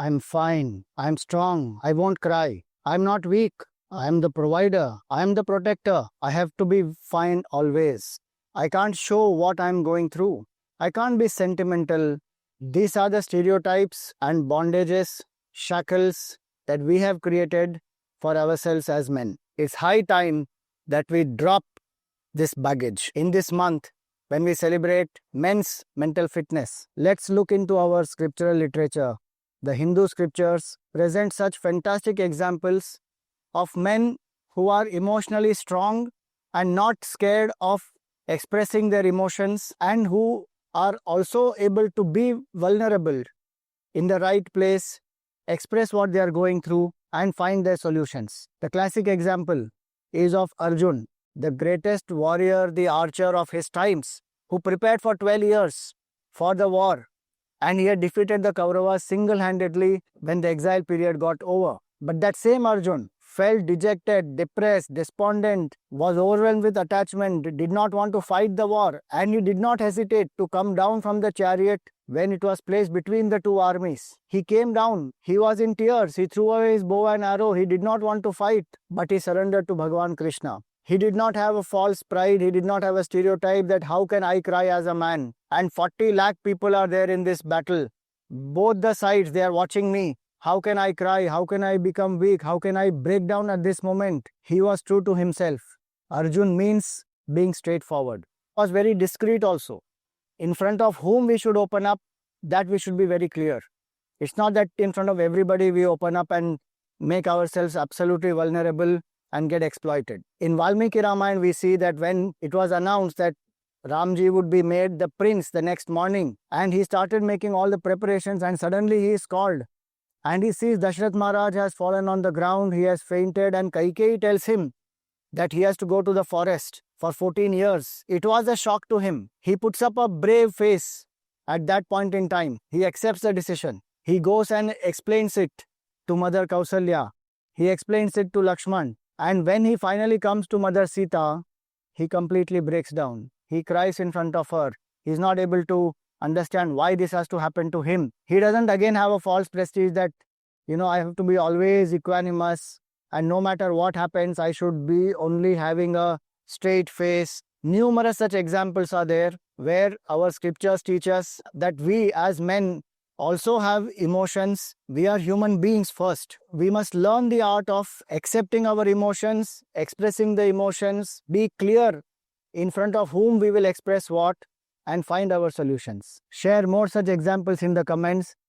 I'm fine. I'm strong. I won't cry. I'm not weak. I am the provider. I am the protector. I have to be fine always. I can't show what I'm going through. I can't be sentimental. These are the stereotypes and bondages, shackles that we have created for ourselves as men. It's high time that we drop this baggage. In this month, when we celebrate men's mental fitness, let's look into our scriptural literature. The Hindu scriptures present such fantastic examples of men who are emotionally strong and not scared of expressing their emotions, and who are also able to be vulnerable in the right place, express what they are going through, and find their solutions. The classic example is of Arjun, the greatest warrior, the archer of his times, who prepared for 12 years for the war, and he had defeated the Kauravas single-handedly when the exile period got over. But that same Arjun felt dejected, depressed, despondent, was overwhelmed with attachment, did not want to fight the war, and he did not hesitate to come down from the chariot when it was placed between the two armies. He came down, he was in tears, he threw away his bow and arrow, he did not want to fight, but he surrendered to Bhagavan Krishna. He did not have a false pride, he did not have a stereotype that how can I cry as a man? And 40 lakh people are there in this battle. Both the sides, they are watching me. How can I cry? How can I become weak? How can I break down at this moment? He was true to himself. Arjun means being straightforward. He was very discreet also. In front of whom we should open up, that we should be very clear. It's not that in front of everybody we open up and make ourselves absolutely vulnerable and get exploited. In Valmiki Ramayana, we see that when it was announced that Ramji would be made the prince the next morning, and he started making all the preparations, and suddenly he is called. And he sees Dashrath Maharaj has fallen on the ground, he has fainted, and Kaikeyi tells him that he has to go to the forest for 14 years. It was a shock to him. He puts up a brave face at that point in time. He accepts the decision. He goes and explains it to Mother Kausalya. He explains it to Lakshman. And when he finally comes to Mother Sita, he completely breaks down. He cries in front of her. He is not able to understand why this has to happen to him. He doesn't again have a false prestige that, I have to be always equanimous and no matter what happens, I should be only having a straight face. Numerous such examples are there where our scriptures teach us that we as men also have emotions. We are human beings first. We must learn the art of accepting our emotions, expressing the emotions, be clear in front of whom we will express what, and find our solutions. Share more such examples in the comments.